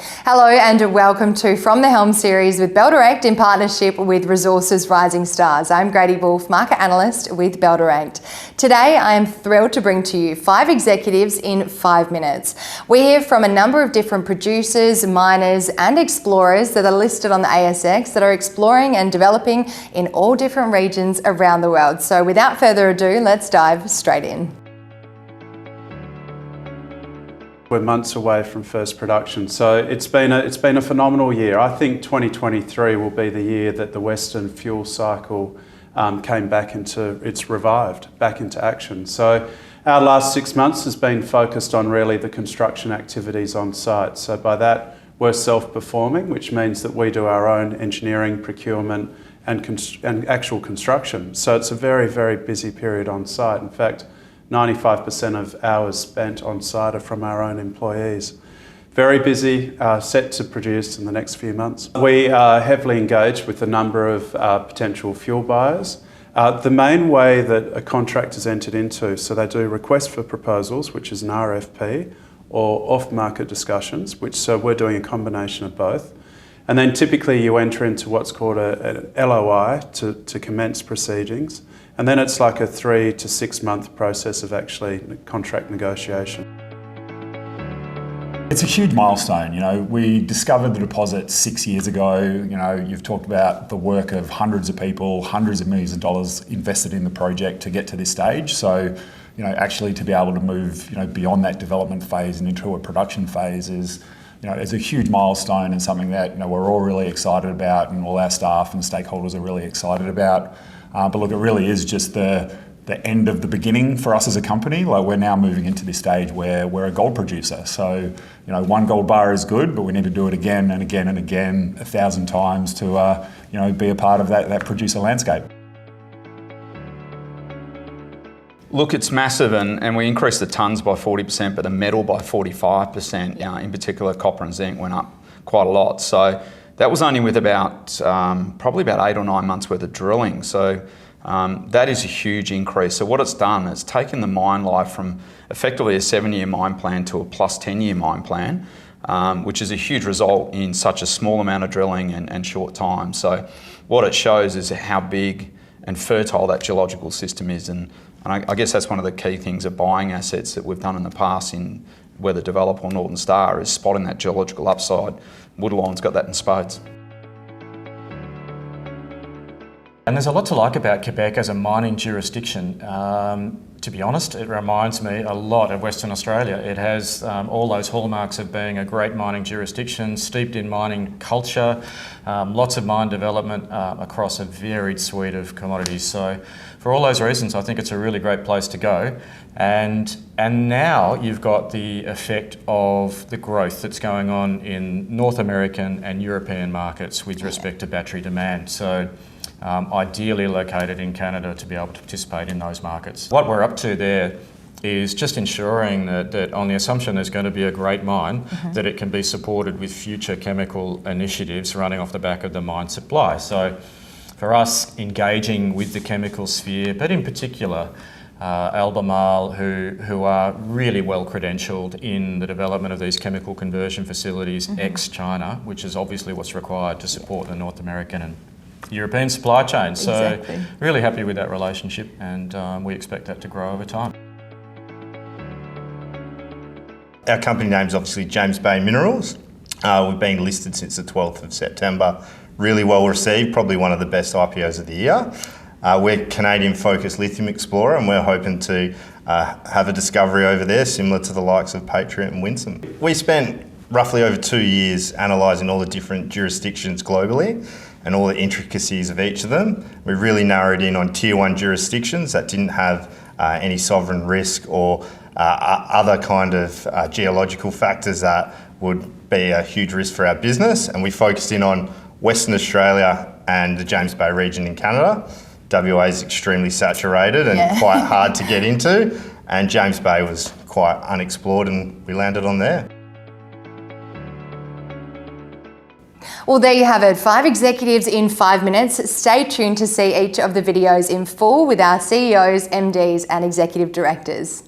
Hello and welcome to From the Helm series with Bell Direct in partnership with Resources Rising Stars. I'm Grady Wulff, Market Analyst with Bell Direct. Today I am thrilled to bring to you 5 executives in 5 minutes. We hear from a number of different producers, miners and explorers that are listed on the ASX that are exploring and developing in all different regions around the world. So without further ado, let's dive straight in. We're months away from first production, so it's been a phenomenal year. I think 2023 will be the year that the Western fuel cycle came back into, it's revived, back into action. So our last 6 months has been focused on really the construction activities on site. So by that, we're self-performing, which means that we do our own engineering, procurement, and actual construction. So it's a very, very busy period on site. In fact, 95% of hours spent on site are from our own employees. Very busy, set to produce in the next few months. We are heavily engaged with a number of potential fuel buyers. The main way that a contract is entered into, so they do request for proposals, which is an RFP, or off-market discussions, so we're doing a combination of both. And then typically you enter into what's called an LOI to commence proceedings. And then it's like a 3 to 6 month process of actually contract negotiation. It's a huge milestone. You know, we discovered the deposit 6 years ago. You know, you've talked about the work of hundreds of people, hundreds of millions of dollars invested in the project to get to this stage. So, you know, actually to be able to move, you know, beyond that development phase and into a production phase is, you know, it's a huge milestone and something that, you know, we're all really excited about and all our staff and stakeholders are really excited about. But look, it really is just the end of the beginning for us as a company. Like, we're now moving into this stage where we're a gold producer. So, you know, 1 gold bar is good, but we need to do it again and again and again, 1,000 times to, you know, be a part of that producer landscape. Look, it's massive, and we increased the tonnes by 40%, but the metal by 45%. In particular, copper and zinc went up quite a lot. So that was only with about probably about 8 or 9 months worth of drilling. So that is a huge increase. So what it's done, it's taken the mine life from effectively a 7-year mine plan to a plus 10-year mine plan, which is a huge result in such a small amount of drilling and short time. So what it shows is how big and fertile that geological system is. And I guess that's one of the key things of buying assets that we've done in the past, in whether Develop or Northern Star, is spotting that geological upside. Woodline's got that in spades. And there's a lot to like about Quebec as a mining jurisdiction. To be honest, it reminds me a lot of Western Australia. It has all those hallmarks of being a great mining jurisdiction, steeped in mining culture, lots of mine development across a varied suite of commodities. So for all those reasons, I think it's a really great place to go. And now you've got the effect of the growth that's going on in North American and European markets with respect to battery demand. So ideally located in Canada to be able to participate in those markets. What we're up to there is just ensuring that on the assumption there's going to be a great mine, that it can be supported with future chemical initiatives running off the back of the mine supply. So for us, engaging with the chemical sphere, but in particular Albemarle, who are really well credentialed in the development of these chemical conversion facilities ex-China, which is obviously what's required to support the North American and European supply chain. So Exactly. Really happy with that relationship, and we expect that to grow over time. Our company name is obviously James Bay Minerals. We've been listed since the 12th of September. Really well received, probably one of the best IPOs of the year. We're Canadian-focused lithium explorer, and we're hoping to have a discovery over there similar to the likes of Patriot and Winsome. We spent roughly over 2 years analysing all the different jurisdictions globally and all the intricacies of each of them. We really narrowed in on tier 1 jurisdictions that didn't have any sovereign risk or other kind of geological factors that would be a huge risk for our business. And we focused in on Western Australia and the James Bay region in Canada. WA is extremely saturated and quite hard to get into, and James Bay was quite unexplored, and we landed on there. Well, there you have it, 5 executives in 5 minutes. Stay tuned to see each of the videos in full with our CEOs, MDs and executive directors.